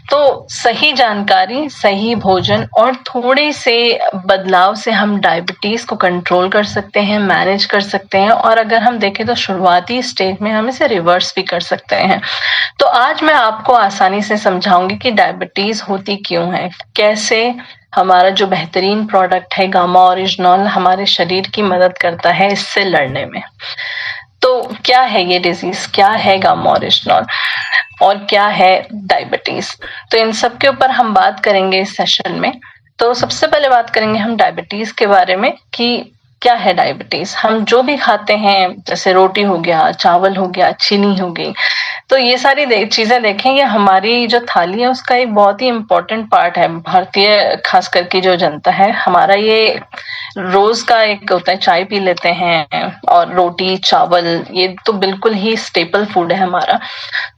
तो सही जानकारी, सही भोजन और थोड़े से बदलाव से हम डायबिटीज को कंट्रोल कर सकते हैं, मैनेज कर सकते हैं, और अगर हम देखें तो शुरुआती स्टेज में हम इसे रिवर्स भी कर सकते हैं। तो आज मैं आपको आसानी से समझाऊंगी कि डायबिटीज होती क्यों है, कैसे हमारा जो बेहतरीन प्रोडक्ट है गामा ओरिजिनॉल हमारे शरीर की मदद करता है इससे लड़ने में। तो क्या है ये डिजीज, क्या है गामा ओरिजिनॉल और क्या है डायबिटीज, तो इन सब के ऊपर हम बात करेंगे इस सेशन में। तो सबसे पहले बात करेंगे हम डायबिटीज के बारे में कि क्या है डायबिटीज। हम जो भी खाते हैं, जैसे रोटी हो गया, चावल हो गया, चीनी हो गई, तो ये सारी चीजें देखें, ये हमारी जो थाली है उसका एक बहुत ही इम्पोर्टेंट पार्ट है। भारतीय खास करके जो जनता है हमारा, ये रोज का एक होता है, चाय पी लेते हैं और रोटी चावल, ये तो बिल्कुल ही स्टेपल फूड है हमारा।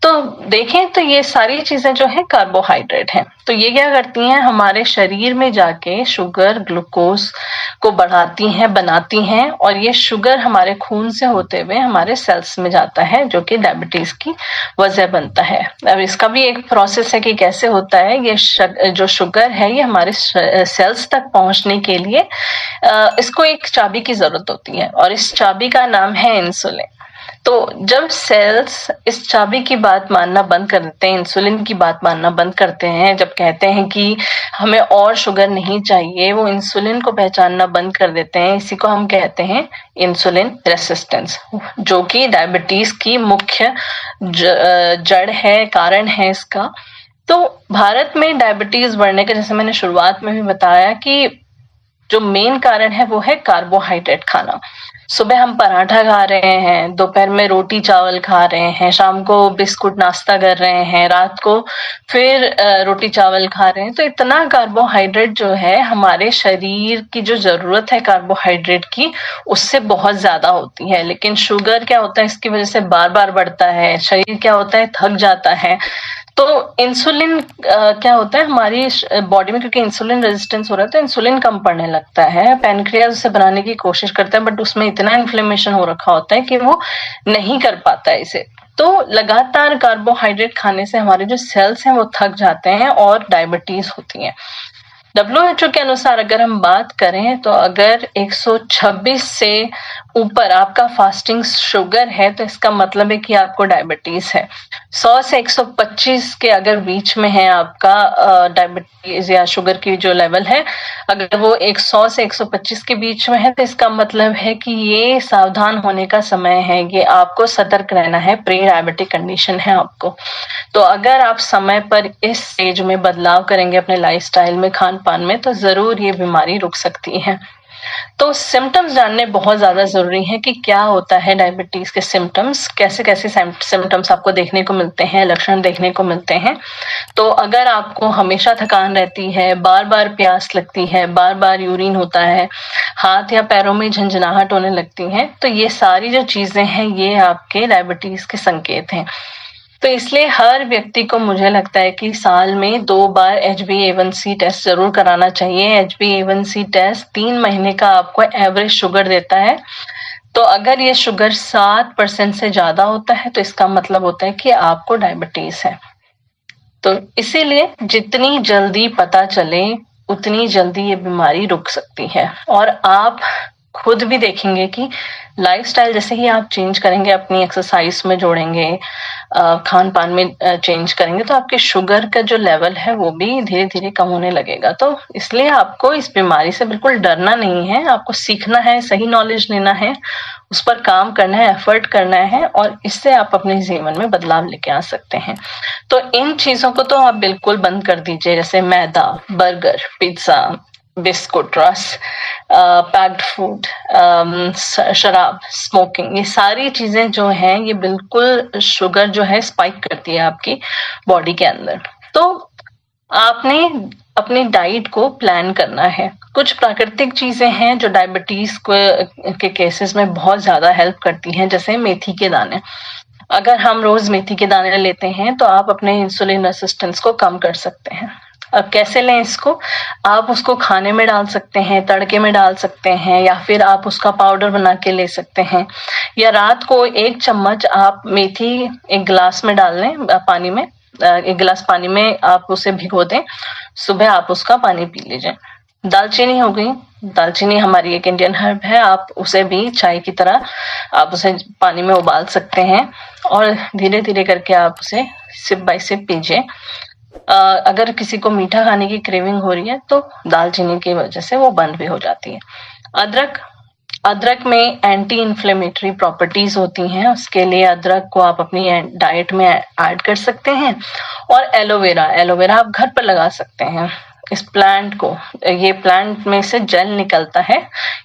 तो देखें तो ये सारी चीजें जो है कार्बोहाइड्रेट हैं। तो ये क्या करती हैं, हमारे शरीर में जाके शुगर ग्लूकोज को बढ़ाती हैं, बनाती हैं, और ये शुगर हमारे खून से होते हुए हमारे सेल्स में जाता है, जो कि डायबिटीज की वजह बनता है। अब इसका भी एक प्रोसेस है कि कैसे होता है। ये जो शुगर है ये हमारे सेल्स तक पहुंचने के लिए इसको एक चाबी की जरूरत होती है, और इस चाबी का नाम है इंसुलिन। तो जब सेल्स इस चाबी की बात मानना बंद कर देते हैं, इंसुलिन की बात मानना बंद करते हैं, जब कहते हैं कि हमें और शुगर नहीं चाहिए, वो इंसुलिन को पहचानना बंद कर देते हैं, इसी को हम कहते हैं इंसुलिन रेसिस्टेंस, जो कि डायबिटीज की मुख्य जड़ है, कारण है इसका। तो भारत में डायबिटीज बढ़ने का, जैसे मैंने शुरुआत में भी बताया, कि जो मेन कारण है वो है कार्बोहाइड्रेट खाना। सुबह हम पराठा खा रहे हैं, दोपहर में रोटी चावल खा रहे हैं, शाम को बिस्कुट नाश्ता कर रहे हैं, रात को फिर रोटी चावल खा रहे हैं। तो इतना कार्बोहाइड्रेट जो है, हमारे शरीर की जो जरूरत है कार्बोहाइड्रेट की, उससे बहुत ज्यादा होती है। लेकिन शुगर क्या होता है, इसकी वजह से बार बार बढ़ता है, शरीर क्या होता है, थक जाता है। तो इंसुलिन क्या होता है हमारी बॉडी में, क्योंकि इंसुलिन रेजिस्टेंस हो रहा है तो इंसुलिन कम पड़ने लगता है। पैनक्रियाज उसे बनाने की कोशिश करता है, बट उसमें इतना इन्फ्लेमेशन हो रखा होता है कि वो नहीं कर पाता है इसे। तो लगातार कार्बोहाइड्रेट खाने से हमारे जो सेल्स हैं वो थक जाते हैं और डायबिटीज होती है। WHO के अनुसार अगर हम बात करें तो अगर 126 से ऊपर आपका फास्टिंग शुगर है तो इसका मतलब है कि आपको डायबिटीज है। 100 से 125 के अगर बीच में है आपका डायबिटीज या शुगर की जो लेवल है, अगर वो 100 से 125 के बीच में है तो इसका मतलब है कि ये सावधान होने का समय है, ये आपको सतर्क रहना है, प्री डायबिटिक कंडीशन है आपको। तो अगर आप समय पर इस स्टेज में बदलाव करेंगे अपने लाइफस्टाइल में, खान पान में, तो जरूर ये बीमारी रुक सकती है। तो सिम्टम्स जानने बहुत ज्यादा जरूरी है कि क्या होता है डायबिटीज के सिम्टम्स, कैसे कैसे सिम्टम्स आपको देखने को मिलते हैं, लक्षण देखने को मिलते हैं। तो अगर आपको हमेशा थकान रहती है, बार बार प्यास लगती है, बार बार यूरिन होता है, हाथ या पैरों में झंझनाहट होने लगती है, तो ये सारी जो चीजें हैं ये आपके डायबिटीज के संकेत हैं। तो इसलिए हर व्यक्ति को मुझे लगता है कि साल में 2 बार HbA1c टेस्ट जरूर कराना चाहिए। HbA1c टेस्ट 3 महीने का आपको एवरेज शुगर देता है। तो अगर ये शुगर 7% से ज्यादा होता है तो इसका मतलब होता है कि आपको डायबिटीज है। तो इसीलिए जितनी जल्दी पता चले उतनी जल्दी ये बीमारी रुक सकती है। और आप खुद भी देखेंगे कि लाइफस्टाइल जैसे ही आप चेंज करेंगे, अपनी एक्सरसाइज में जोड़ेंगे, खान पान में चेंज करेंगे, तो आपके शुगर का जो लेवल है वो भी धीरे धीरे कम होने लगेगा। तो इसलिए आपको इस बीमारी से बिल्कुल डरना नहीं है, आपको सीखना है, सही नॉलेज लेना है, उस पर काम करना है, एफर्ट करना है, और इससे आप अपने जीवन में बदलाव लेके आ सकते हैं। तो इन चीजों को तो आप बिल्कुल बंद कर दीजिए, जैसे मैदा, बर्गर, पिज्जा, बिस्कुट, रस, पैक्ड फूड, शराब, स्मोकिंग, ये सारी चीजें जो हैं ये बिल्कुल शुगर जो है स्पाइक करती है आपकी बॉडी के अंदर। तो आपने अपनी डाइट को प्लान करना है। कुछ प्राकृतिक चीजें हैं जो डायबिटीज के केसेस में बहुत ज्यादा हेल्प करती हैं, जैसे मेथी के दाने। अगर हम रोज मेथी के दाने लेते हैं तो आप अपने इंसुलिन रेसिस्टेंस को कम कर सकते हैं। अब कैसे लें इसको, आप उसको खाने में डाल सकते हैं, तड़के में डाल सकते हैं, या फिर आप उसका पाउडर बना के ले सकते हैं, या रात को 1 चम्मच आप मेथी एक गिलास में डाल लें पानी में, 1 गिलास पानी में आप उसे भिगो दें, सुबह आप उसका पानी पी लीजिए। दालचीनी हो गई, दालचीनी हमारी एक इंडियन हर्ब है, आप उसे भी चाय की तरह आप उसे पानी में उबाल सकते हैं और धीरे धीरे करके आप उसे सिप बाय सिप पीजिए। अगर किसी को मीठा खाने की क्रेविंग हो रही है तो दालचीनी की वजह से वो बंद भी हो जाती है। अदरक, अदरक में एंटी इन्फ्लेमेटरी प्रॉपर्टीज होती हैं, उसके लिए अदरक को आप अपनी डाइट में ऐड कर सकते हैं। और एलोवेरा, एलोवेरा आप घर पर लगा सकते हैं। इस प्लांट को, ये प्लांट में से जेल निकलता है,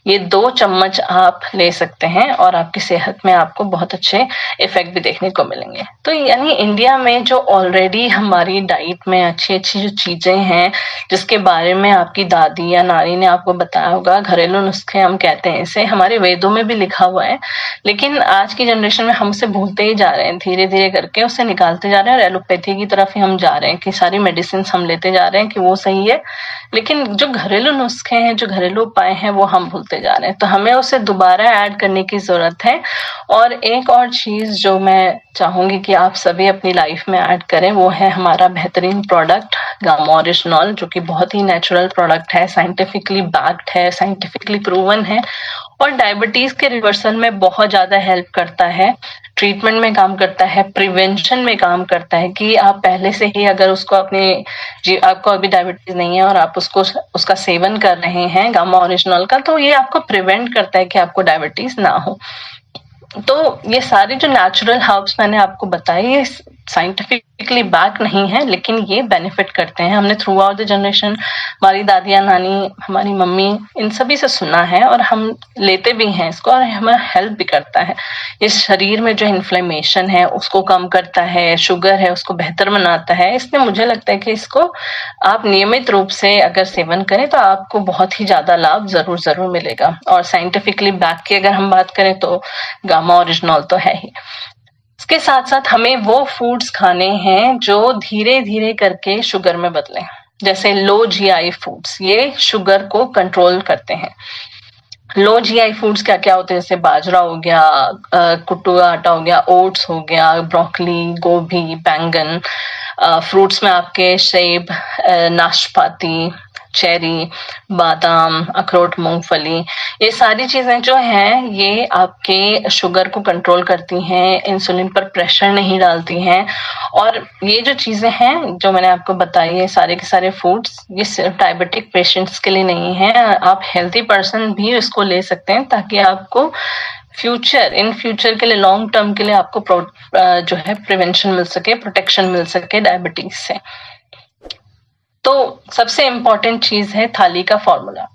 ये 2 चम्मच आप ले सकते हैं और आपकी सेहत में आपको बहुत अच्छे इफेक्ट भी देखने को मिलेंगे। तो यानी इंडिया में जो ऑलरेडी हमारी डाइट में अच्छी अच्छी जो चीजें हैं, जिसके बारे में आपकी दादी या नानी ने आपको बताया होगा, घरेलू नुस्खे हम कहते हैं इसे, हमारे वेदों में भी लिखा हुआ है, लेकिन आज की जनरेशन में हम उसे भूलते ही जा रहे हैं, धीरे धीरे करके उसे निकालते जा रहे हैं और एलोपैथी की तरफ ही हम जा रहे हैं कि सारी मेडिसिन हम लेते जा रहे हैं कि वो सही है, लेकिन जो घरेलू नुस्खे हैं, जो घरेलू उपाय हैं, वो हम भूलते जा रहे हैं। तो हमें उसे दोबारा ऐड करने की जरूरत है। और एक और चीज जो मैं चाहूंगी कि आप सभी अपनी लाइफ में ऐड करें, वो है हमारा बेहतरीन प्रोडक्ट गामा-ओरिजिनॉल, जो कि बहुत ही नेचुरल प्रोडक्ट है, साइंटिफिकली बैक्ड है, साइंटिफिकली प्रूवन है और डायबिटीज के रिवर्सल में बहुत ज्यादा हेल्प करता है, ट्रीटमेंट में काम करता है, प्रिवेंशन में काम करता है कि आप पहले से ही अगर उसको आपको अभी डायबिटीज नहीं है और आप उसका सेवन कर रहे हैं गामा ओरिजिनल का, तो ये आपको प्रिवेंट करता है कि आपको डायबिटीज ना हो। तो ये सारे जो नेचुरल हर्ब्स मैंने आपको बताए, ये साइंटिफिकली बैक नहीं है, लेकिन ये बेनिफिट करते हैं। हमने थ्रू आउट द जनरेशन हमारी दादियां, नानी, हमारी मम्मी, इन सभी से सुना है और हम लेते भी हैं इसको और हमें हेल्प भी करता है। ये शरीर में जो इन्फ्लेमेशन है उसको कम करता है, शुगर है उसको बेहतर बनाता है। इसलिए मुझे लगता है कि इसको आप नियमित रूप से अगर सेवन करें तो आपको बहुत ही ज्यादा लाभ जरूर जरूर मिलेगा। और साइंटिफिकली बैक की अगर हम बात करें तो गामा ओरिजिनॉल तो है ही। इसके साथ साथ हमें वो फूड्स खाने हैं जो धीरे धीरे करके शुगर में बदले, जैसे लो जीआई फूड्स, ये शुगर को कंट्रोल करते हैं। लो जीआई फूड्स क्या क्या होते हैं, जैसे बाजरा हो गया, कुट्टू का आटा हो गया, ओट्स हो गया, ब्रोकली, गोभी, बैंगन, फ्रूट्स में आपके सेब, नाशपाती, चेरी, बादाम, अखरोट, मूंगफली, ये सारी चीजें जो हैं ये आपके शुगर को कंट्रोल करती हैं, इंसुलिन पर प्रेशर नहीं डालती हैं। और ये जो चीजें हैं जो मैंने आपको बताई है, सारे के सारे फूड्स, ये सिर्फ डायबिटिक पेशेंट्स के लिए नहीं है, आप हेल्थी पर्सन भी इसको ले सकते हैं ताकि आपको इन फ्यूचर के लिए, लॉन्ग टर्म के लिए आपको जो है प्रिवेंशन मिल सके, प्रोटेक्शन मिल सके डायबिटीज से। तो सबसे इम्पोर्टेंट चीज है थाली का फॉर्मूला।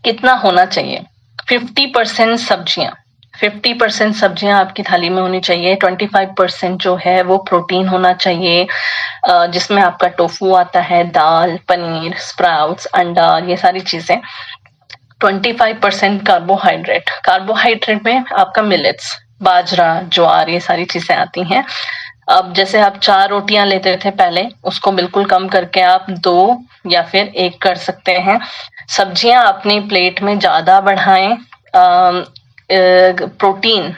कितना होना चाहिए? 50% सब्जियां, 50% सब्जियां आपकी थाली में होनी चाहिए। 25% जो है वो प्रोटीन होना चाहिए, जिसमें आपका टोफू आता है, दाल, पनीर, स्प्राउट्स, अंडा, ये सारी चीजें। 25% कार्बोहाइड्रेट, कार्बोहाइड्रेट में आपका मिलेट्स, बाजरा, ज्वार, ये सारी चीजें आती हैं। अब जैसे आप 4 रोटियां लेते थे पहले, उसको बिल्कुल कम करके आप 2 या फिर 1 कर सकते हैं। सब्जियां अपनी प्लेट में ज्यादा बढ़ाएं। प्रोटीन,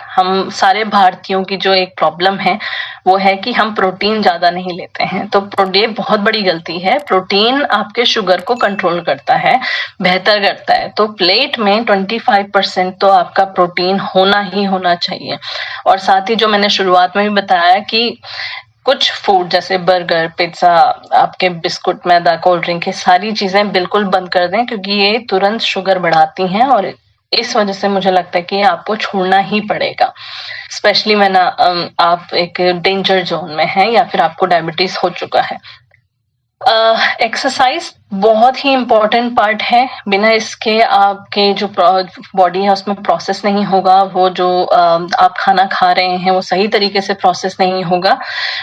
हम सारे भारतीयों की जो एक प्रॉब्लम है वो है कि हम प्रोटीन ज्यादा नहीं लेते हैं, तो ये बहुत बड़ी गलती है। प्रोटीन आपके शुगर को कंट्रोल करता है, बेहतर करता है। तो प्लेट में 25% तो आपका प्रोटीन होना ही होना चाहिए। और साथ ही जो मैंने शुरुआत में भी बताया कि कुछ फूड जैसे बर्गर, पिज्जा, आपके बिस्कुट, मैदा, कोल्ड ड्रिंक, ये सारी चीजें बिल्कुल बंद कर दें, क्योंकि ये तुरंत शुगर बढ़ाती हैं और इस वजह से मुझे लगता है कि आपको छोड़ना ही पड़ेगा, स्पेशली मैं आप एक डेंजर जोन में हैं या फिर आपको डायबिटीज हो चुका है। एक्सरसाइज बहुत ही इम्पोर्टेंट पार्ट है, बिना इसके आपके जो बॉडी है उसमें प्रोसेस नहीं होगा। वो जो आप खाना खा रहे हैं वो सही तरीके से प्रोसेस नहीं होगा,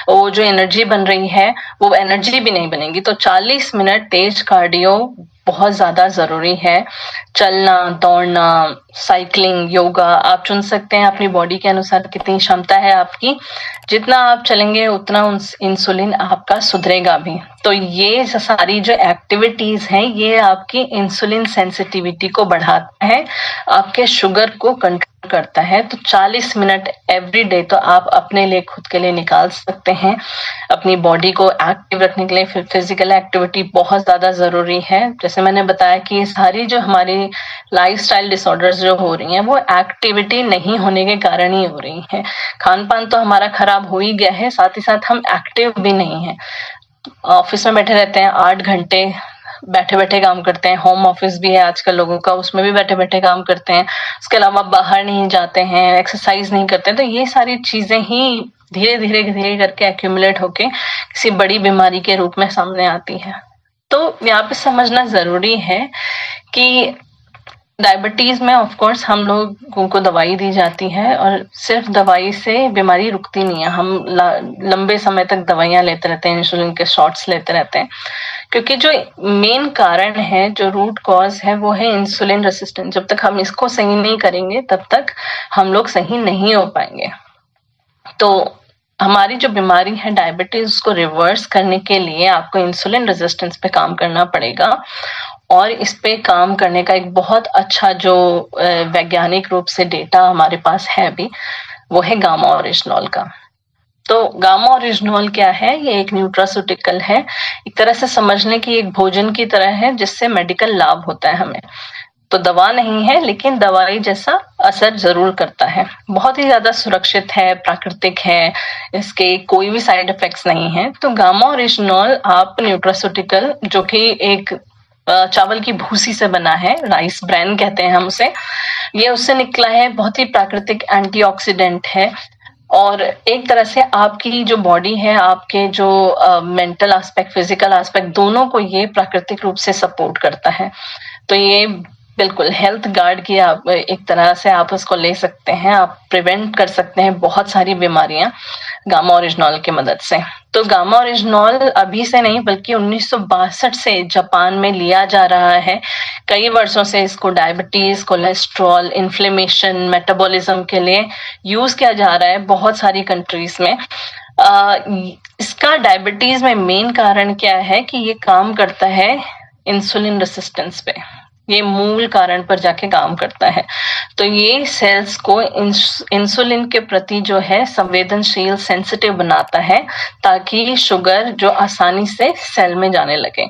वो जो एनर्जी बन रही है वो एनर्जी भी नहीं बनेगी। तो 40 मिनट तेज कार्डियो बहुत ज्यादा जरूरी है। चलना, दौड़ना, साइकिलिंग, योगा, आप चुन सकते हैं अपनी बॉडी के अनुसार कितनी क्षमता है आपकी। जितना आप चलेंगे उतना इंसुलिन आपका सुधरेगा भी। तो ये सारी जो एक्टिविटीज हैं ये आपकी इंसुलिन सेंसिटिविटी को बढ़ाता है, आपके शुगर को कंट्रोल करता है। तो 40 मिनट एवरी डे तो आप अपने लिए खुद के लिए निकाल सकते हैं। अपनी बॉडी को एक्टिव रखने के लिए फिजिकल एक्टिविटी बहुत ज्यादा जरूरी है। जैसे मैंने बताया कि ये सारी जो हमारी लाइफस्टाइल डिसऑर्डर्स जो हो रही हैं वो एक्टिविटी नहीं होने के कारण ही हो रही है। खान पान तो हमारा खराब हो ही गया है, साथ ही साथ हम एक्टिव भी नहीं है। ऑफिस में बैठे रहते हैं 8 घंटे, बैठे बैठे काम करते हैं। होम ऑफिस भी है आजकल लोगों का, उसमें भी बैठे बैठे काम करते हैं। उसके अलावा बाहर नहीं जाते हैं, एक्सरसाइज नहीं करते हैं। तो ये सारी चीजें ही धीरे धीरे धीरे करके एक्यूमुलेट होके किसी बड़ी बीमारी के रूप में सामने आती है। तो यहाँ पे समझना जरूरी है कि डायबिटीज में ऑफ कोर्स हम लोगों को दवाई दी जाती है और सिर्फ दवाई से बीमारी रुकती नहीं है। हम लंबे समय तक दवाइयां लेते रहते हैं, इंसुलिन के शॉट्स लेते रहते हैं, क्योंकि जो मेन कारण है, जो रूट कॉज है, वो है इंसुलिन रेसिस्टेंस। जब तक हम इसको सही नहीं करेंगे तब तक हम लोग सही नहीं हो पाएंगे। तो हमारी जो बीमारी है डायबिटीज, उसको रिवर्स करने के लिए आपको इंसुलिन रेजिस्टेंस पे काम करना पड़ेगा। और इस पे काम करने का एक बहुत अच्छा जो वैज्ञानिक रूप से डेटा हमारे पास है अभी, वो है गामा ओरिजिनॉल का। तो गामा ओरिजिनॉल क्या है? ये एक न्यूट्रास्यूटिकल है, एक तरह से समझने की एक भोजन की तरह है जिससे मेडिकल लाभ होता है हमें। तो दवा नहीं है, लेकिन दवाई जैसा असर जरूर करता है। बहुत ही ज्यादा सुरक्षित है, प्राकृतिक है, इसके कोई भी साइड इफेक्ट्स नहीं है। तो गामा ओरिजिनॉल आप न्यूट्रास्यूटिकल, जो कि एक चावल की भूसी से बना है, राइस ब्रैन कहते हैं हम उसे, ये उससे निकला है। बहुत ही प्राकृतिक एंटीऑक्सीडेंट है और एक तरह से आपकी जो बॉडी है, आपके जो मेंटल एस्पेक्ट, फिजिकल एस्पेक्ट, दोनों को ये प्राकृतिक रूप से सपोर्ट करता है। तो ये बिल्कुल हेल्थ गार्ड की आप एक तरह से आप उसको ले सकते हैं। आप प्रिवेंट कर सकते हैं बहुत सारी बीमारियां गामा ओरिजिनॉल की मदद से। तो गामा ओरिजिनॉल अभी से नहीं बल्कि 1962 से जापान में लिया जा रहा है। कई वर्षों से इसको डायबिटीज, कोलेस्ट्रॉल, इन्फ्लेमेशन, मेटाबॉलिज्म के लिए यूज किया जा रहा है बहुत सारी कंट्रीज में। इसका डायबिटीज में मेन कारण क्या है कि ये काम करता है इंसुलिन रेसिस्टेंस पे, ये मूल कारण पर जाके काम करता है। तो ये सेल्स को इंसुलिन के प्रति जो है संवेदनशील, सेंसिटिव बनाता है, ताकि शुगर जो आसानी से सेल में जाने लगे।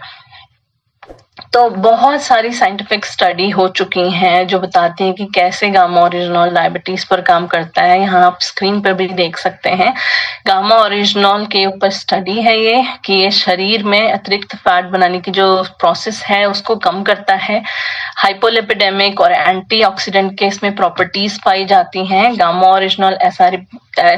तो बहुत सारी साइंटिफिक स्टडी हो चुकी हैं जो बताती हैं कि कैसे गामा ओरिजिनॉल डायबिटीज पर काम करता है। यहाँ आप स्क्रीन पर भी देख सकते हैं। गामा ओरिजिनॉल के ऊपर स्टडी है ये कि ये शरीर में अतिरिक्त फैट बनाने की जो प्रोसेस है उसको कम करता है। हाइपोलिपिडेमिक और एंटीऑक्सीडेंट के इसमें प्रॉपर्टीज पाई जाती हैं। गामा ओरिजिनॉल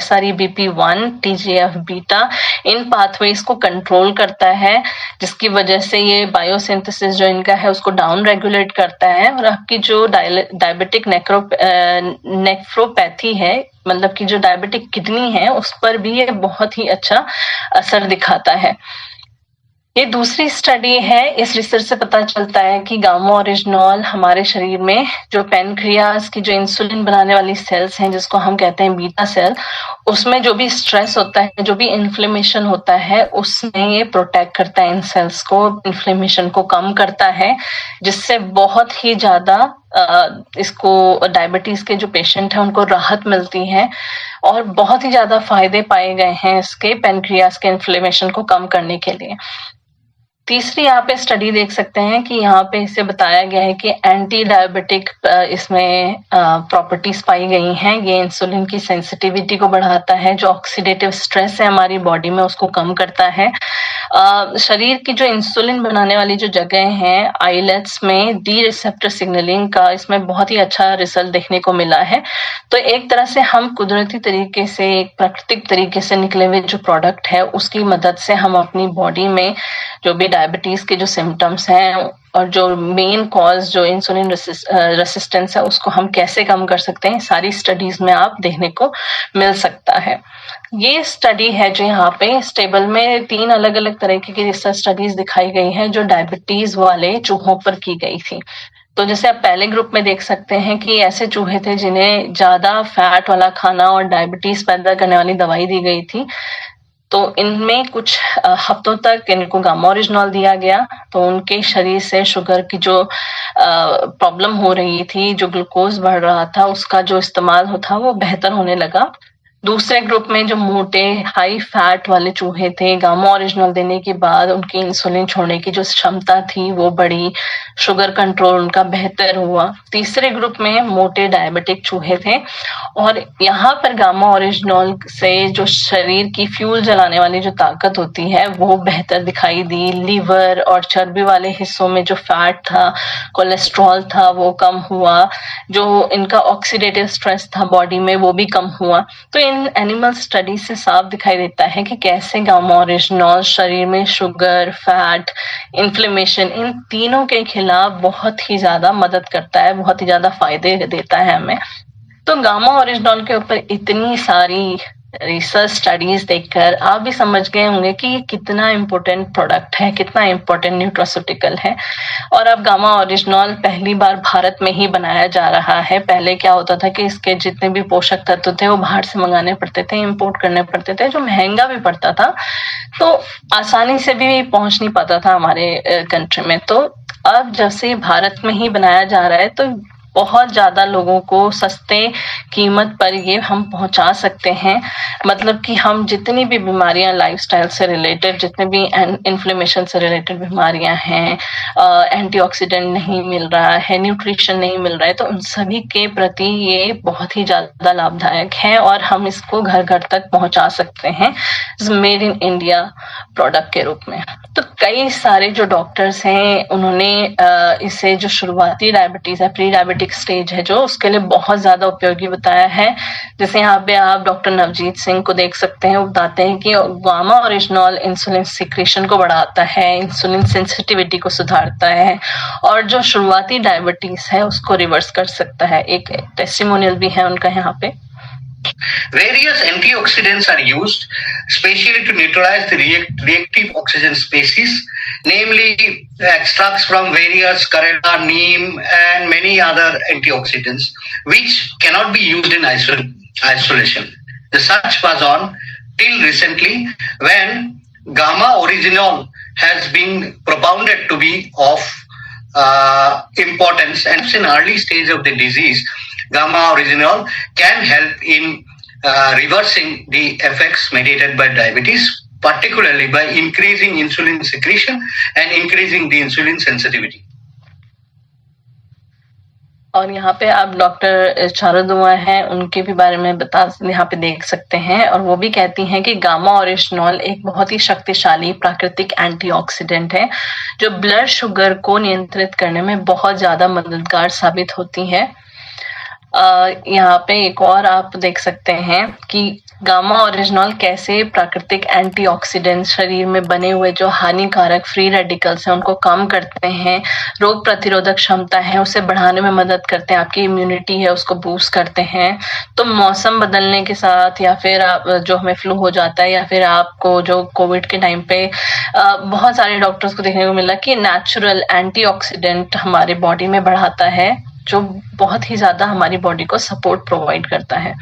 SREBP1, TGF बीटा, इन पाथवेज को कंट्रोल करता है, जिसकी वजह से ये बायोसिंथेसिस जो इनका है उसको डाउन रेगुलेट करता है। और आपकी जो डायबिटिक नेफ्रोपैथी है, मतलब कि जो डायबिटिक किडनी है, उस पर भी ये बहुत ही अच्छा असर दिखाता है। ये दूसरी स्टडी है। इस रिसर्च से पता चलता है कि गामा ओरिजिनॉल हमारे शरीर में जो पैनक्रियास की जो इंसुलिन बनाने वाली सेल्स हैं, जिसको हम कहते हैं बीटा सेल, उसमें जो भी स्ट्रेस होता है, जो भी इन्फ्लेमेशन होता है, उसमें ये प्रोटेक्ट करता है इन सेल्स को, इन्फ्लेमेशन को कम करता है, जिससे बहुत ही ज्यादा इसको डायबिटीज के जो पेशेंट हैं उनको राहत मिलती है और बहुत ही ज्यादा फायदे पाए गए हैं इसके पैनक्रियास के इन्फ्लेमेशन को कम करने के लिए। तीसरी यहाँ पे स्टडी देख सकते हैं कि यहाँ पे इसे बताया गया है कि एंटी डायबिटिक इसमें प्रॉपर्टीज पाई गई हैं। ये इंसुलिन की सेंसिटिविटी को बढ़ाता है, जो ऑक्सीडेटिव स्ट्रेस है हमारी बॉडी में उसको कम करता है। शरीर की जो इंसुलिन बनाने वाली जो जगह हैं, आइलेट्स में डी रिसेप्टर सिग्नलिंग का इसमें बहुत ही अच्छा रिजल्ट देखने को मिला है। तो एक तरह से हम कुदरती तरीके से, एक प्राकृतिक तरीके से निकले हुए जो प्रोडक्ट है उसकी मदद से हम अपनी बॉडी में जो भी डायबिटीज के जो सिम्टम्स हैं और जो मेन कॉज जो इंसुलिन रेसिस्टेंस है उसको हम कैसे कम कर सकते हैं, सारी स्टडीज में आप देखने को मिल सकता है। ये स्टडी है जो यहाँ पे इस टेबल में 3 अलग अलग तरह की रिसर्च स्टडीज दिखाई गई है जो डायबिटीज वाले चूहों पर की गई थी। तो जैसे आप पहले ग्रुप में देख सकते हैं कि ऐसे चूहे थे जिन्हें ज्यादा फैट वाला खाना और डायबिटीज पैदा करने वाली दवाई दी गई थी। तो इनमें कुछ हफ्तों तक इनको गामा ओरिजिनॉल दिया गया, तो उनके शरीर से शुगर की जो प्रॉब्लम हो रही थी, जो ग्लूकोज बढ़ रहा था, उसका जो इस्तेमाल था वो बेहतर होने लगा। दूसरे ग्रुप में जो मोटे हाई फैट वाले चूहे थे, गामा ओरिजिनल देने के बाद उनकी इंसुलिन छोड़ने की जो क्षमता थी वो बढ़ी, शुगर कंट्रोल उनका बेहतर हुआ। तीसरे ग्रुप में मोटे डायबिटिक चूहे थे और यहाँ पर गामा ओरिजिनल से जो शरीर की फ्यूल जलाने वाली जो ताकत होती है वो बेहतर दिखाई दी। लीवर और चर्बी वाले हिस्सों में जो फैट था, कोलेस्ट्रॉल था, वो कम हुआ। जो इनका ऑक्सीडेटिव स्ट्रेस था बॉडी में वो भी कम हुआ। तो इन एनिमल स्टडी से साफ दिखाई देता है कि कैसे गामा ओरिजिनॉल शरीर में शुगर, फैट, इन्फ्लेमेशन, इन तीनों के खिलाफ बहुत ही ज्यादा मदद करता है, बहुत ही ज्यादा फायदे देता है हमें। तो गामा ओरिजिनॉल के ऊपर इतनी सारी रिसर्च स्टडीज देखकर आप भी समझ गए होंगे कि ये कितना इम्पोर्टेंट प्रोडक्ट है, कितना इम्पोर्टेंट न्यूट्रास्यूटिकल है। और अब गामा ओरिजिनॉल पहली बार भारत में ही बनाया जा रहा है। पहले क्या होता था कि इसके जितने भी पोषक तत्व थे वो बाहर से मंगाने पड़ते थे, इंपोर्ट करने पड़ते थे, जो महंगा भी पड़ता था, तो आसानी से भी पहुंच नहीं पाता था हमारे कंट्री में। तो अब जब से भारत में ही बनाया जा रहा है तो बहुत ज्यादा लोगों को सस्ते कीमत पर ये हम पहुंचा सकते हैं। मतलब कि हम जितनी भी बीमारियां लाइफस्टाइल से रिलेटेड, जितने भी इन्फ्लेमेशन से रिलेटेड बीमारियां हैं, एंटीऑक्सीडेंट नहीं मिल रहा है, न्यूट्रिशन नहीं मिल रहा है, तो उन सभी के प्रति ये बहुत ही ज्यादा लाभदायक है और हम इसको घर घर तक पहुंचा सकते हैं मेड इन इंडिया प्रोडक्ट के रूप में। तो कई सारे जो डॉक्टर्स हैं उन्होंने इसे जो शुरुआती डायबिटीज है, प्री डायबिटिक स्टेज है जो, उसके लिए बहुत ज्यादा उपयोगी बताया है। जैसे यहाँ पे आप डॉक्टर नवजीत सिंह को देख सकते हैं, वो बताते हैं कि गामा ओरिजिनॉल इंसुलिन सिक्रेशन को बढ़ाता है, इंसुलिन सेंसिटिविटी को सुधारता है और जो शुरुआती डायबिटीज है उसको रिवर्स कर सकता है। एक टेस्टिमोनियल भी है उनका यहाँ पे। Various antioxidants are used specially to neutralize the reactive oxygen species, namely extracts from various Karela, neem and many other antioxidants which cannot be used in isolation. The search was on till recently when gamma oryginol has been propounded to be of importance, and in early stage of the disease gamma oryginol can help in reversing the effects mediated by diabetes, particularly by increasing insulin secretion and increasing the insulin sensitivity. और यहाँ पे आप doctor चारुदुआ हैं, उनके भी बारे में यहाँ पे देख सकते हैं, और वो भी कहती हैं कि गामा ओरिजिनॉल एक बहुत ही शक्तिशाली प्राकृतिक एंटीऑक्सीडेंट है जो ब्लड शुगर को नियंत्रित करने में बहुत ज्यादा मददगार साबित होती है। यहाँ पे एक और आप देख सकते हैं कि गामा ओरिजिनॉल कैसे प्राकृतिक एंटीऑक्सीडेंट शरीर में बने हुए जो हानिकारक फ्री रेडिकल्स हैं उनको कम करते हैं, रोग प्रतिरोधक क्षमता है उसे बढ़ाने में मदद करते हैं, आपकी इम्यूनिटी है उसको बूस्ट करते हैं। तो मौसम बदलने के साथ या फिर आप जो हमें फ्लू हो जाता है या फिर आपको जो कोविड के टाइम पे बहुत सारे डॉक्टर्स को देखने को मिला कि नेचुरल एंटीऑक्सीडेंट हमारे बॉडी में बढ़ाता है, जो बहुत ही ज्यादा हमारी बॉडी को सपोर्ट प्रोवाइड करता है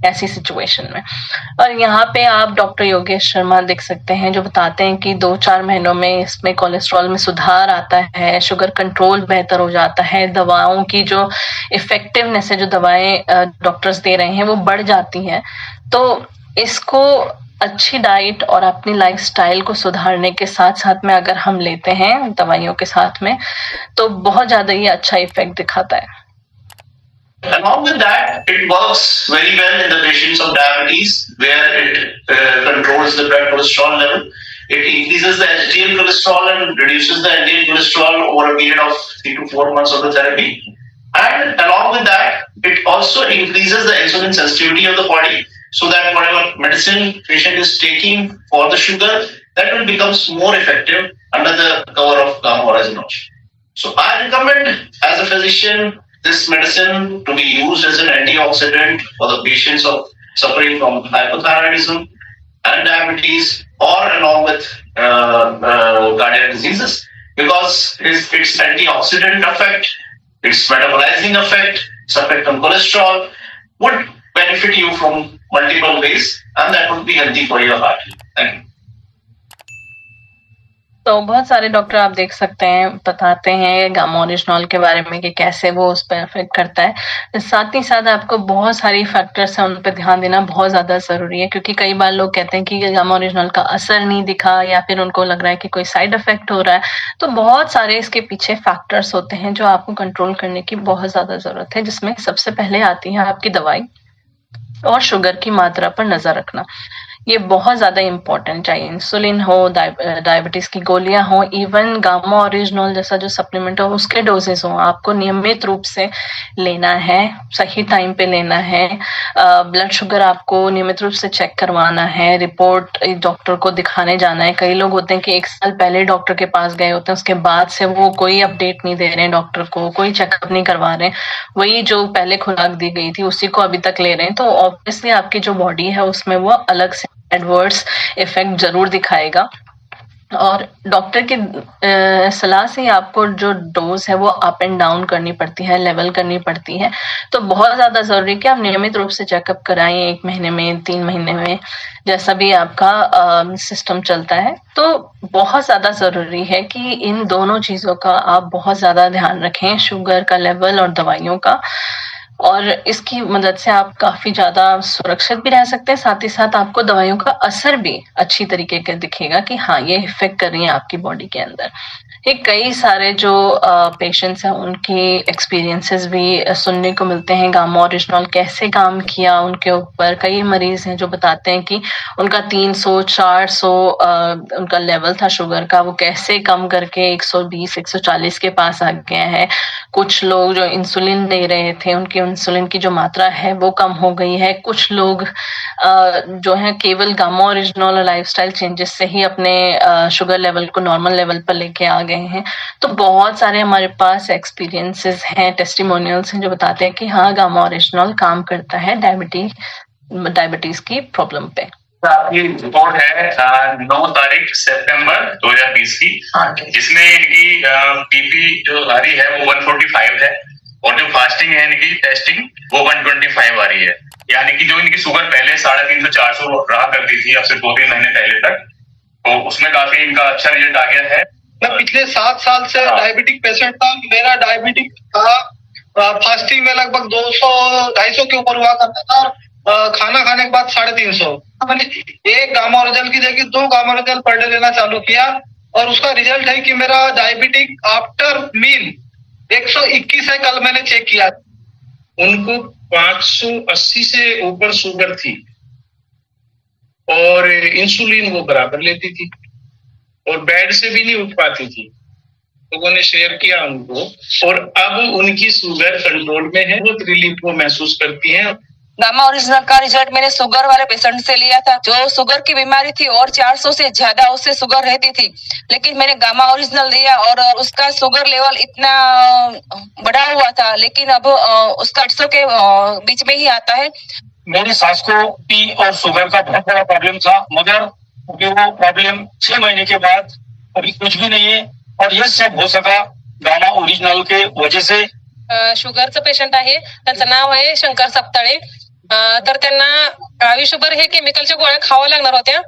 ऐसी सिचुएशन में। और यहाँ पे आप डॉक्टर योगेश शर्मा देख सकते हैं जो बताते हैं कि 2-4 महीनों में इसमें कोलेस्ट्रॉल में सुधार आता है, शुगर कंट्रोल बेहतर हो जाता है, दवाओं की जो इफेक्टिवनेस है, जो दवाएं डॉक्टर्स दे रहे हैं वो बढ़ जाती हैं। तो इसको अच्छी डाइट और अपनी लाइफस्टाइल को सुधारने के साथ साथ में अगर हम लेते हैं दवाइयों के साथ में, तो बहुत ज्यादा ये अच्छा इफेक्ट दिखाता है। Along with that, it works very well in the patients of diabetes, where it controls the blood cholesterol level. It increases the HDL cholesterol and reduces the LDL cholesterol over a period of 3 to 4 months of the therapy. And along with that, it also increases the insulin sensitivity of the body, so that whatever medicine patient is taking for the sugar, that will become more effective under the cover of gamma oryginol. So I recommend as a physician this medicine to be used as an antioxidant for the patients of suffering from hypothyroidism and diabetes, or along with cardiac diseases, because its antioxidant effect, its metabolizing effect, its effect on cholesterol would benefit you from multiple ways, and that would be healthy for your heart. Thank you. तो बहुत सारे doctor आप देख सकते हैं बताते हैं gamma original के बारे में कि कैसे वो उस पर इफेक्ट करता है। साथ ही साथ आपको बहुत सारी फैक्टर्स हैं, उन पर ध्यान देना बहुत ज्यादा जरूरी है, क्योंकि कई बार लोग कहते हैं कि गामा ओरिजिनॉल का असर नहीं दिखा या फिर उनको लग रहा है कि कोई साइड इफेक्ट हो रहा है। तो बहुत सारे इसके पीछे फैक्टर्स होते हैं जो आपको कंट्रोल करने की बहुत ज्यादा जरूरत है, जिसमें सबसे पहले आती है आपकी दवाई और शुगर की मात्रा पर नजर रखना। ये बहुत ज्यादा इंपॉर्टेंट, चाहे इंसुलिन हो, डायबिटीज की गोलियां हो, इवन गामा ओरिजिनॉल जैसा जो सप्लीमेंट हो उसके डोजेस हो, आपको नियमित रूप से लेना है, सही टाइम पे लेना है। ब्लड शुगर आपको नियमित रूप से चेक करवाना है, रिपोर्ट डॉक्टर को दिखाने जाना है। कई लोग होते हैं कि 1 साल पहले डॉक्टर के पास गए होते हैं, उसके बाद से वो कोई अपडेट नहीं दे रहे हैं डॉक्टर को, कोई चेकअप नहीं करवा रहे हैं, वही जो पहले खुराक दी गई थी उसी को अभी तक ले रहे हैं। तो ऑब्वियसली आपकी जो बॉडी है उसमें वो अलग से एडवर्स इफेक्ट जरूर दिखाएगा। और डॉक्टर की सलाह से आपको जो डोज है वो अप एंड डाउन करनी पड़ती है, लेवल करनी पड़ती है। तो बहुत ज्यादा जरूरी है कि आप नियमित रूप से चेकअप कराएं, 1 महीने में, 3 महीने में, जैसा भी आपका सिस्टम चलता है। तो बहुत ज्यादा जरूरी है कि इन दोनों चीजों का आप बहुत ज्यादा ध्यान रखें, शुगर का लेवल और दवाइयों का। और इसकी मदद से आप काफी ज्यादा सुरक्षित भी रह सकते हैं, साथ ही साथ आपको दवाइयों का असर भी अच्छी तरीके का दिखेगा कि हाँ ये इफेक्ट कर रही है आपकी बॉडी के अंदर। ये कई सारे जो पेशेंट्स हैं उनके एक्सपीरियंसेस भी सुनने को मिलते हैं, गामा ओरिजिनॉल कैसे काम किया उनके ऊपर। कई मरीज हैं जो बताते हैं कि उनका 300-400 उनका लेवल था शुगर का, वो कैसे कम करके 120-140 के पास आ गया है। कुछ लोग जो इंसुलिन ले रहे थे उनकी इंसुलिन की जो मात्रा है वो कम हो गई है। कुछ लोग जो है केवल गामा ओरिजिनॉल और लाइफस्टाइल चेंजेस से ही अपने शुगर लेवल को नॉर्मल लेवल पर लेके आ गए हैं। तो बहुत सारे हमारे पास एक्सपीरियंसेस हैं, टेस्टिमोनियल्स हैं जो बताते हैं कि हाँ गामा ओरिजिनॉल काम करता है डायबिटीज की प्रॉब्लम पे। आपकी रिपोर्ट है 9 तारीख सितंबर 2020 की, जिसमें इनकी बीपी जो आ रही है वो 145 है और जो फास्टिंग है इनकी टेस्टिंग वो 125 आ रही है। यानी कि जो इनकी शुगर पहले 350-400 रहा करती थी अब से 2-3 महीने पहले तक, तो उसमें काफी इनका अच्छा रिजल्ट आ गया है। मैं पिछले 7 साल से डायबिटिक पेशेंट था। मेरा डायबिटिक था, फास्टिंग में लगभग 200-250 के ऊपर हुआ करता था और खाना खाने के बाद 350। मैंने 1 गामा ओरिजिनॉल की जगह 2 गामा ओरिजिनॉल पर डे लेना चालू किया और उसका रिजल्ट है कि मेरा डायबिटिक आफ्टर मील 121 है। कल मैंने चेक किया, उनको 580 से ऊपर शुगर थी और इंसुलिन वो बराबर लेती थी और बेड से भी नहीं उठ पाती थी। लोगों ने शेयर किया उनको और अब उनकी शुगर कंट्रोल में है, बहुत रिलीफ वो महसूस करती हैं। गामा ओरिजिनल का रिजल्ट मैंने शुगर वाले पेशेंट से लिया था जो शुगर की बीमारी थी और 400 से ज्यादा उससे शुगर रहती थी, लेकिन मैंने गामा ओरिजिनल दिया और उसका शुगर लेवल इतना बढ़ा हुआ था, लेकिन अब उसका 800 के बीच में ही आता है। मेरी सास को पी और शुगर का बहुत बड़ा प्रॉब्लम था, मगर वो प्रॉब्लम 6 महीने के बाद अभी कुछ भी नहीं है और यह सब हो सका गामा ओरिजिनल के वजह से। शुगरचं पेशंट आहे, त्यांचं नाव आहे शंकर सपताळे। तर त्यांना आयुष्यभर हे केमिकलच्या गोळ्या खावा लागणार होत्या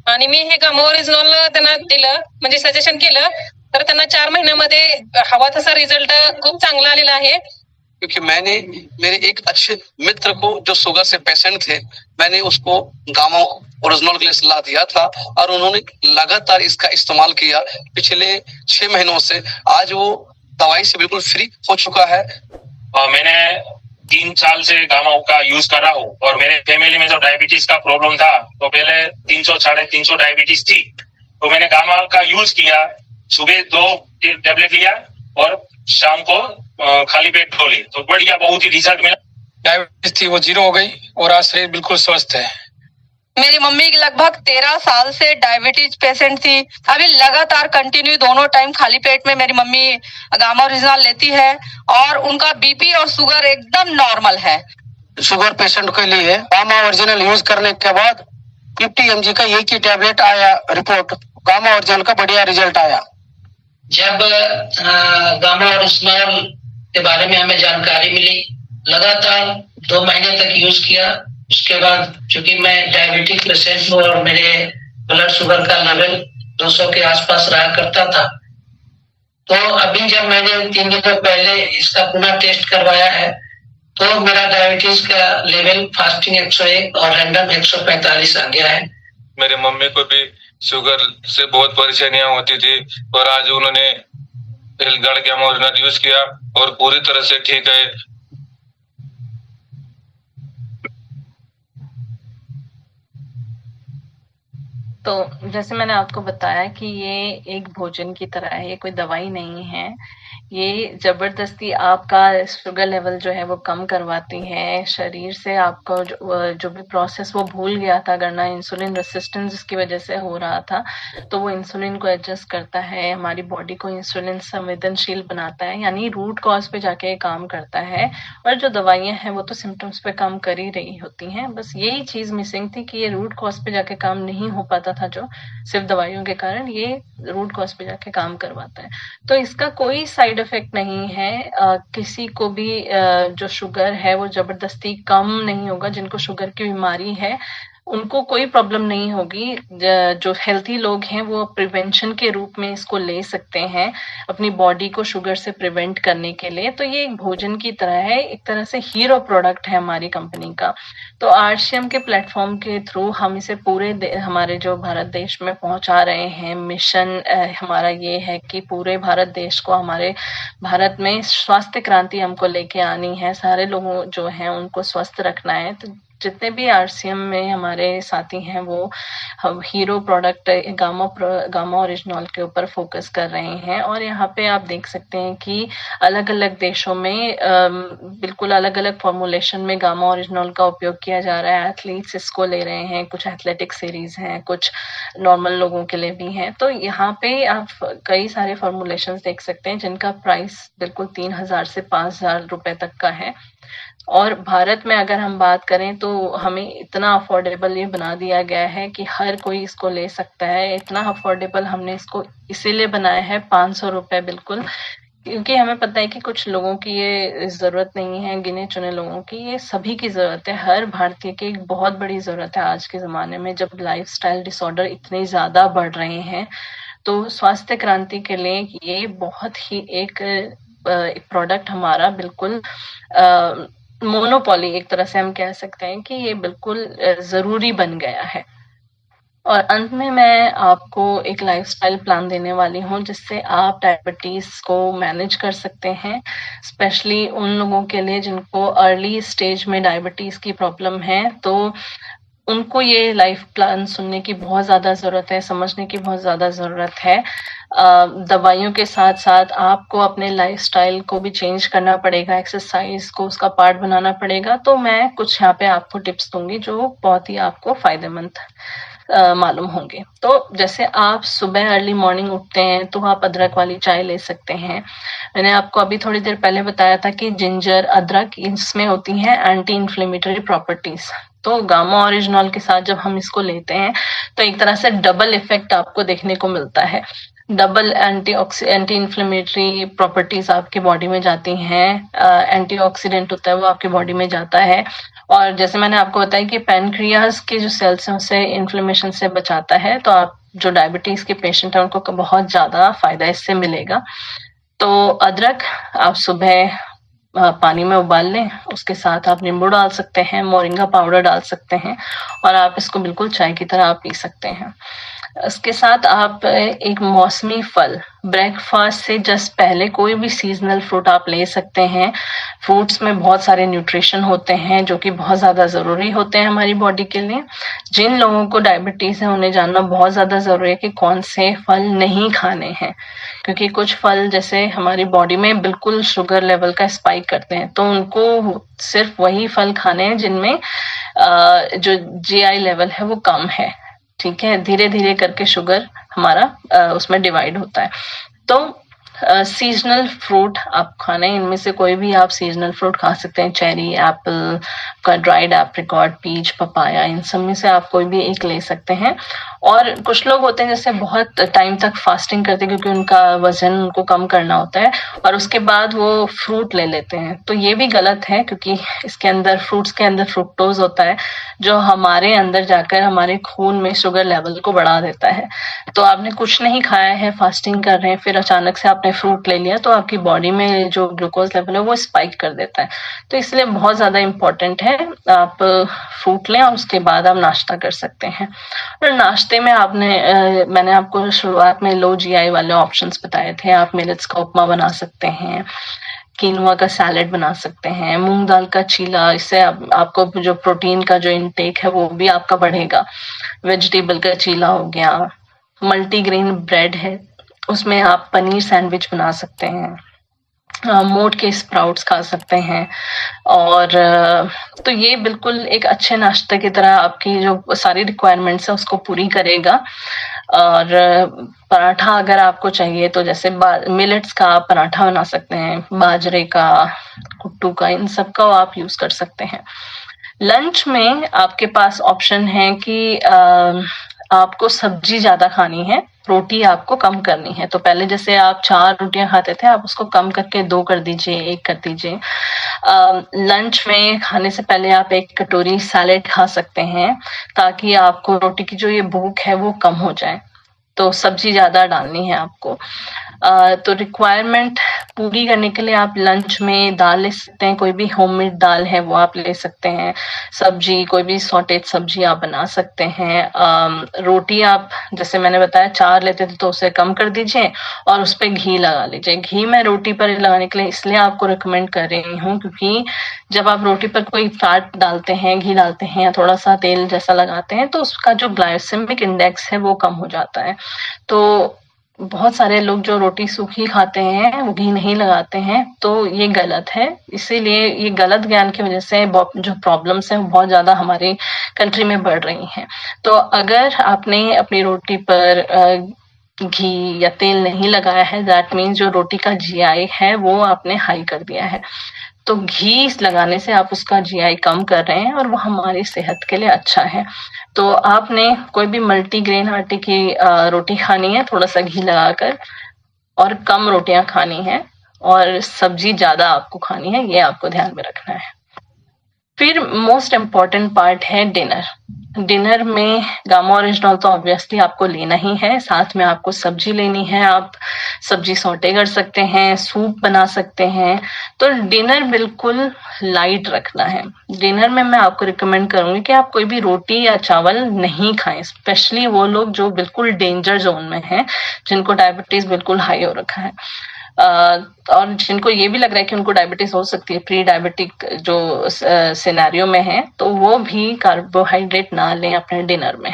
आणि मी हे गामा ओरिजिनॉल त्यांना दिलं, म्हणजे सजेशन केलं, तर त्यांना 4 महिन्यामध्ये हवा तसा रिझल्ट खूप चांगला आलेला आहे। क्योंकि मैंने मेरे एक अच्छे मित्र को जो शुगर से पेशेंट थे, मैंने उसको गामा ओरिजिनल के लिए सलाह दिया था और उन्होंने लगातार इसका इस्तेमाल किया पिछले 6 महीनों से। आज वो दवाई से बिल्कुल फ्री हो चुका है। मैंने 3 साल से गामा का यूज कर रहा हूँ और मेरे फैमिली में जो डायबिटीज का प्रॉब्लम था तो पहले 300-350 डायबिटीज थी, तो मैंने गामा का यूज किया। सुबह 2 टेबलेट लिया और शाम को खाली पेट ली, तो बढ़िया बहुत ही रिजल्ट मिला। डायबिटीज थी वो 0 हो गई और आज शरीर बिल्कुल स्वस्थ है। मेरी मम्मी लगभग 13 साल से डायबिटीज पेशेंट थी, अभी लगातार कंटिन्यू दोनों टाइम खाली पेट में मेरी मम्मी गामा ओरिजिनल लेती है और उनका बीपी और शुगर एकदम नॉर्मल है। शुगर पेशेंट के लिए गामा ओरिजिनल यूज करने के बाद 50 mg का एक ही टैबलेट आया, रिपोर्ट गामा ओरिजिनल का बढ़िया रिजल्ट आया। जब गामा ओरिजिनल के बारे में हमें जानकारी मिली, लगातार 2 महीने तक यूज किया। उसके बाद चूंकि मैं डायबिटिक पेशेंट हूँ और मेरे ब्लड शुगर का लेवल 200 के आसपास रहा करता था। तो अभी जब मैंने 3 दिन पहले इसका पुनः टेस्ट करवाया है तो मेरा डायबिटीज का लेवल फास्टिंग 101 और रैंडम 145 आ गया है। मेरे मम्मी को भी शुगर से बहुत परेशानियां होती थी और आज उन्होंने एलगार्ड गामा ओरिजिनल यूज किया और पूरी तरह से ठीक है। तो जैसे मैंने आपको बताया कि ये एक भोजन की तरह है, ये कोई दवाई नहीं है। ये जबरदस्ती आपका शुगर लेवल जो है वो कम करवाती है। शरीर से आपका जो भी प्रोसेस वो भूल गया था करना, इंसुलिन रेसिस्टेंस जिसकी वजह से हो रहा था, तो वो इंसुलिन को एडजस्ट करता है, हमारी बॉडी को इंसुलिन संवेदनशील बनाता है, यानी रूट कॉज पे जाके काम करता है। और जो दवाइयां हैं वो तो सिम्टम्स पे काम कर ही रही होती हैं। बस यही चीज मिसिंग थी कि ये रूट कॉज पे जाके काम नहीं हो पाता था, जो सिर्फ दवाइयों के कारण ये रूट कॉज पे जाके काम करवाता है। तो इसका कोई साइड इफेक्ट नहीं है। किसी को भी जो शुगर है वो जबरदस्ती कम नहीं होगा। जिनको शुगर की बीमारी है उनको कोई प्रॉब्लम नहीं होगी। जो हेल्थी लोग हैं वो प्रिवेंशन के रूप में इसको ले सकते हैं अपनी बॉडी को शुगर से प्रिवेंट करने के लिए। तो ये एक भोजन की तरह है, एक तरह से हीरो प्रोडक्ट है हमारी कंपनी का। तो आरसीएम के प्लेटफॉर्म के थ्रू हम इसे पूरे हमारे जो भारत देश में पहुंचा रहे हैं। मिशन हमारा ये है कि पूरे भारत देश को, हमारे भारत में स्वास्थ्य क्रांति हमको लेके आनी है। सारे लोगों जो हैं उनको स्वस्थ रखना है। तो जितने भी आरसीएम में हमारे साथी हैं वो हीरो प्रोडक्ट गामा ओरिजिनल के ऊपर फोकस कर रहे हैं। और यहाँ पे आप देख सकते हैं कि अलग अलग देशों में बिल्कुल अलग अलग फॉर्मुलेशन में गामा ओरिजिनल का उपयोग किया जा रहा है। एथलीट्स इसको ले रहे हैं, कुछ एथलेटिक सीरीज हैं, कुछ नॉर्मल लोगों के लिए भी हैं। तो यहाँ पे आप कई सारे फॉर्मुलेशन देख सकते हैं जिनका प्राइस बिल्कुल 3,000 से 5,000 रुपए तक का है। और भारत में अगर हम बात करें तो हमें इतना अफोर्डेबल ये बना दिया गया है कि हर कोई इसको ले सकता है। इतना अफोर्डेबल हमने इसको इसीलिए बनाया है, 500 रुपए बिल्कुल, क्योंकि हमें पता है कि कुछ लोगों की ये जरूरत नहीं है, गिने चुने लोगों की। ये सभी की जरूरत है, हर भारतीय की एक बहुत बड़ी जरूरत है आज के जमाने में, जब लाइफस्टाइल डिसऑर्डर इतने ज्यादा बढ़ रहे हैं। तो स्वास्थ्य क्रांति के लिए ये बहुत ही एक प्रोडक्ट हमारा बिल्कुल मोनोपोली एक तरह से हम कह सकते हैं कि ये बिल्कुल जरूरी बन गया है। और अंत में मैं आपको एक लाइफस्टाइल प्लान देने वाली हूँ जिससे आप डायबिटीज को मैनेज कर सकते हैं, स्पेशली उन लोगों के लिए जिनको अर्ली स्टेज में डायबिटीज की प्रॉब्लम है। तो उनको ये लाइफ प्लान सुनने की बहुत ज्यादा जरूरत है, समझने की बहुत ज्यादा जरूरत है। दवाइयों के साथ साथ आपको अपने लाइफस्टाइल को भी चेंज करना पड़ेगा, एक्सरसाइज को उसका पार्ट बनाना पड़ेगा। तो मैं कुछ यहाँ पे आपको टिप्स दूंगी जो बहुत ही आपको फायदेमंद मालूम होंगे। तो जैसे आप सुबह अर्ली मॉर्निंग उठते हैं तो आप अदरक वाली चाय ले सकते हैं। मैंने आपको अभी थोड़ी देर पहले बताया था कि जिंजर, अदरक, इसमें होती हैं एंटी इन्फ्लेमेटरी प्रॉपर्टीज। तो गामा ओरिजिनल के साथ जब हम इसको लेते हैं तो एक तरह से डबल इफेक्ट आपको देखने को मिलता है। डबल एंटी इन्फ्लेमेटरी प्रॉपर्टीज आपके बॉडी में जाती हैं, एंटीऑक्सीडेंट होता है वो आपके बॉडी में जाता है। और जैसे मैंने आपको बताया कि पैनक्रियाज के जो सेल्स हैं उसे इन्फ्लेमेशन से बचाता है। तो आप जो डायबिटीज के पेशेंट हैं उनको बहुत ज्यादा फायदा इससे मिलेगा। तो अदरक आप सुबह पानी में उबाल लें, उसके साथ आप नींबू डाल सकते हैं, मोरिंगा पाउडर डाल सकते हैं और आप इसको बिल्कुल चाय की तरह आप पी सकते हैं। इसके साथ आप एक मौसमी फल ब्रेकफास्ट से जस्ट पहले कोई भी सीजनल फ्रूट आप ले सकते हैं। फ्रूट्स में बहुत सारे न्यूट्रिशन होते हैं जो कि बहुत ज्यादा जरूरी होते हैं हमारी बॉडी के लिए। जिन लोगों को डायबिटीज है उन्हें जानना बहुत ज्यादा जरूरी है कि कौन से फल नहीं खाने हैं, क्योंकि कुछ फल जैसे हमारी बॉडी में बिल्कुल शुगर लेवल का स्पाइक करते हैं। तो उनको सिर्फ वही फल खाने हैं जिनमें जो जीआई लेवल है वो कम है। ठीक है, धीरे धीरे करके शुगर हमारा उसमें डिवाइड होता है। तो सीजनल फ्रूट आप खाना है, इनमें से कोई भी आप सीजनल फ्रूट खा सकते हैं, चेरी, एप्पल, का ड्राइड एप्रिकॉट, पीच, पपाया, इन सब में से आप कोई भी एक ले सकते हैं। और कुछ लोग होते हैं जैसे बहुत टाइम तक फास्टिंग करते हैं क्योंकि उनका वजन उनको कम करना होता है और उसके बाद वो फ्रूट ले लेते हैं, तो ये भी गलत है क्योंकि इसके अंदर फ्रूट्स के अंदर फ्रुक्टोज होता है जो हमारे अंदर जाकर हमारे खून में शुगर लेवल को बढ़ा देता है। तो आपने कुछ नहीं खाया है, फास्टिंग कर रहे हैं, फिर अचानक से आपने फ्रूट ले लिया तो आपकी बॉडी में जो ग्लूकोज लेवल है वो स्पाइक कर देता है। तो इसलिए बहुत ज्यादा इम्पोर्टेंट है आप फ्रूट लें और उसके बाद आप नाश्ता कर सकते हैं। और नाश्ते में मैंने आपको शुरुआत में लो जीआई वाले ऑप्शंस बताए थे। आप मिलेट्स का उपमा बना सकते हैं, कीनवा का सैलेड बना सकते हैं, मूंग दाल का चीला, इससे आपको जो प्रोटीन का जो इनटेक है वो भी आपका बढ़ेगा। वेजिटेबल का चीला हो गया, मल्टीग्रेन ब्रेड है, उसमें आप पनीर सैंडविच बना सकते हैं, मोट के स्प्राउट्स खा सकते हैं। और तो ये बिल्कुल एक अच्छे नाश्ते की तरह आपकी जो सारी रिक्वायरमेंट्स है उसको पूरी करेगा। और पराठा अगर आपको चाहिए तो जैसे मिलेट्स का आप पराठा बना सकते हैं, बाजरे का, कुट्टू का, इन सब का आप यूज कर सकते हैं। लंच में आपके पास ऑप्शन है कि आपको सब्जी ज्यादा खानी है, रोटी आपको कम करनी है। तो पहले जैसे आप 4 रोटियां खाते थे, आप उसको कम करके 2 कर दीजिए, 1 कर दीजिए। लंच में खाने से पहले आप 1 कटोरी सैलेड खा सकते हैं ताकि आपको रोटी की जो ये भूख है वो कम हो जाए। तो सब्जी ज्यादा डालनी है आपको। तो रिक्वायरमेंट पूरी करने के लिए आप लंच में दाल ले सकते हैं, कोई भी होममेड दाल है वो आप ले सकते हैं। सब्जी कोई भी सॉटेड सब्जी आप बना सकते हैं। रोटी आप जैसे मैंने बताया 4 लेते थे तो उसे कम कर दीजिए और उस पर घी लगा लीजिए। घी मैं रोटी पर लगाने के लिए इसलिए आपको रिकमेंड कर रही हूँ क्योंकि जब आप रोटी पर कोई फैट डालते हैं, घी डालते हैं या थोड़ा सा तेल जैसा लगाते हैं तो उसका जो ग्लाइसेमिक इंडेक्स है वो कम हो जाता है। तो बहुत सारे लोग जो रोटी सूखी खाते हैं वो घी नहीं लगाते हैं, तो ये गलत है। इसीलिए ये गलत ज्ञान की वजह से जो प्रॉब्लम्स हैं वो बहुत ज्यादा हमारी कंट्री में बढ़ रही हैं। तो अगर आपने अपनी रोटी पर घी या तेल नहीं लगाया है, दैट मीन्स जो रोटी का जीआई है वो आपने हाई कर दिया है। तो घी लगाने से आप उसका जीआई कम कर रहे हैं और वो हमारी सेहत के लिए अच्छा है। तो आपने कोई भी मल्टीग्रेन आटे की रोटी खानी है थोड़ा सा घी लगाकर, और कम रोटियां खानी है और सब्जी ज्यादा आपको खानी है, ये आपको ध्यान में रखना है। फिर मोस्ट इम्पॉर्टेंट पार्ट है डिनर। डिनर में गामा ओरिजिनल तो ऑब्वियसली आपको लेना ही है, साथ में आपको सब्जी लेनी है। आप सब्जी सौटे कर सकते हैं, सूप बना सकते हैं। तो डिनर बिल्कुल लाइट रखना है। डिनर में मैं आपको रिकमेंड करूंगी कि आप कोई भी रोटी या चावल नहीं खाएं, स्पेशली वो लोग जो बिल्कुल डेंजर जोन में हैं, जिनको डायबिटीज बिल्कुल हाई हो रखा है और जिनको ये भी लग रहा है कि उनको डायबिटीज हो सकती है, प्री डायबिटिक जो सिनेरियो में है, तो वो भी कार्बोहाइड्रेट ना लें अपने डिनर में।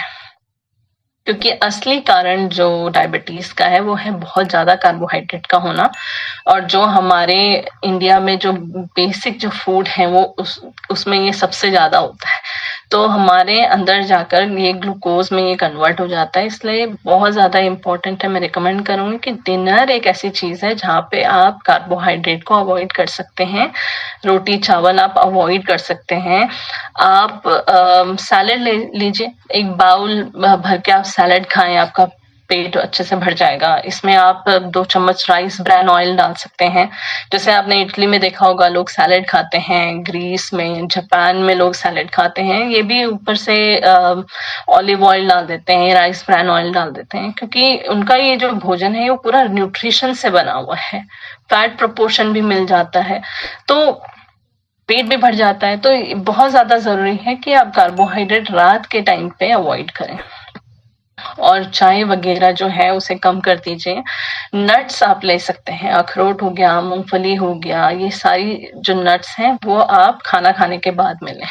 क्योंकि असली कारण जो डायबिटीज का है वो है बहुत ज्यादा कार्बोहाइड्रेट का होना, और जो हमारे इंडिया में जो बेसिक जो फूड है वो उसमें ये सबसे ज्यादा होता है। तो हमारे अंदर जाकर ये ग्लूकोज में ये कन्वर्ट हो जाता है, इसलिए बहुत ज्यादा इम्पोर्टेंट है। मैं रिकमेंड करूंगी कि डिनर एक ऐसी चीज है जहाँ पे आप कार्बोहाइड्रेट को अवॉइड कर सकते हैं, रोटी चावल आप अवॉइड कर सकते हैं। आप सैलेड ले लीजिए, एक बाउल भर के आप सैलेड खाएं, आपका पेट अच्छे से भर जाएगा। इसमें आप 2 चम्मच राइस ब्रैन ऑयल डाल सकते हैं। जैसे आपने इटली में देखा होगा लोग सैलेड खाते हैं, ग्रीस में, जापान में लोग सैलेड खाते हैं, ये भी ऊपर से ऑलिव ऑयल डाल देते हैं, राइस ब्रैन ऑयल डाल देते हैं, क्योंकि उनका ये जो भोजन है वो पूरा न्यूट्रिशन से बना हुआ है, फैट प्रोपोर्शन भी मिल जाता है, तो पेट भी भर जाता है। तो बहुत ज्यादा जरूरी है कि आप कार्बोहाइड्रेट रात के टाइम पे अवॉइड करें और चाय वगैरह जो है उसे कम कर दीजिए। नट्स आप ले सकते हैं, अखरोट हो गया, मूंगफली हो गया, ये सारी जो नट्स हैं वो आप खाना खाने के बाद में लें।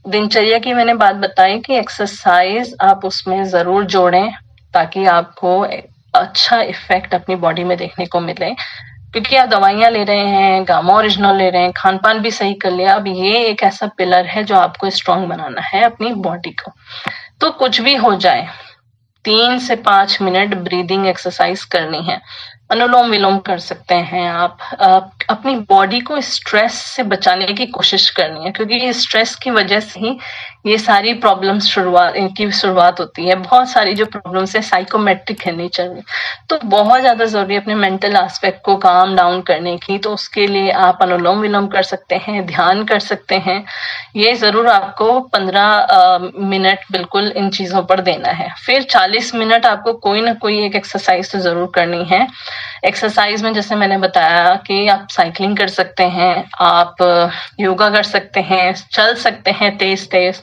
दिनचर्या की मैंने बात बताई कि एक्सरसाइज आप उसमें जरूर जोड़ें ताकि आपको अच्छा इफेक्ट अपनी बॉडी में देखने को मिले, क्योंकि आप दवाइयां ले रहे हैं, गामा ओरिजिनल ले रहे हैं, खान पान भी सही कर लिया, अब ये एक ऐसा पिलर है जो आपको स्ट्रांग बनाना है अपनी बॉडी को। तो कुछ भी हो जाए, 3 से 5 मिनट ब्रीदिंग एक्सरसाइज करनी है। अनुलोम विलोम कर सकते हैं आप। अपनी बॉडी को स्ट्रेस से बचाने की कोशिश करनी है, क्योंकि स्ट्रेस की वजह से ही ये सारी प्रॉब्लम्स शुरुआत होती है। बहुत सारी जो प्रॉब्लम्स है साइकोमेट्रिक है नेचर में, तो बहुत ज्यादा जरूरी है अपने मेंटल एस्पेक्ट को काम डाउन करने की। तो उसके लिए आप अनुलोम विलोम कर सकते हैं, ध्यान कर सकते हैं। ये जरूर आपको 15 मिनट बिल्कुल इन चीजों पर देना है। फिर 40 मिनट आपको कोई ना कोई एक एक्सरसाइज तो जरूर करनी है। एक्सरसाइज में जैसे मैंने बताया कि आप साइकिलिंग कर सकते हैं, आप योगा कर सकते हैं, चल सकते हैं तेज तेज।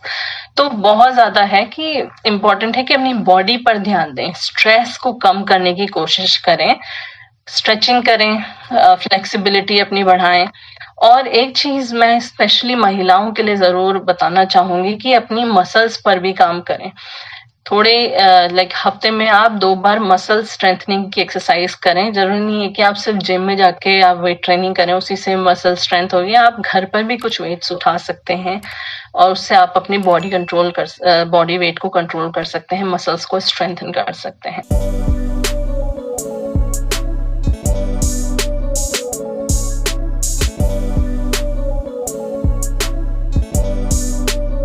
तो बहुत ज्यादा है कि इम्पोर्टेंट है कि अपनी बॉडी पर ध्यान दें, स्ट्रेस को कम करने की कोशिश करें, स्ट्रेचिंग करें, फ्लेक्सिबिलिटी अपनी बढ़ाएं। और एक चीज मैं स्पेशली महिलाओं के लिए जरूर बताना चाहूंगी कि अपनी मसल्स पर भी काम करें। थोड़े हफ्ते में आप 2 बार मसल स्ट्रेंथनिंग की एक्सरसाइज करें। जरूरी नहीं है कि आप सिर्फ जिम में जाके आप वेट ट्रेनिंग करें, उसी से मसल स्ट्रेंथ होगी। आप घर पर भी कुछ वेट्स उठा सकते हैं और उससे आप अपनी बॉडी वेट को कंट्रोल कर सकते हैं, मसल्स को स्ट्रेंथन कर सकते हैं।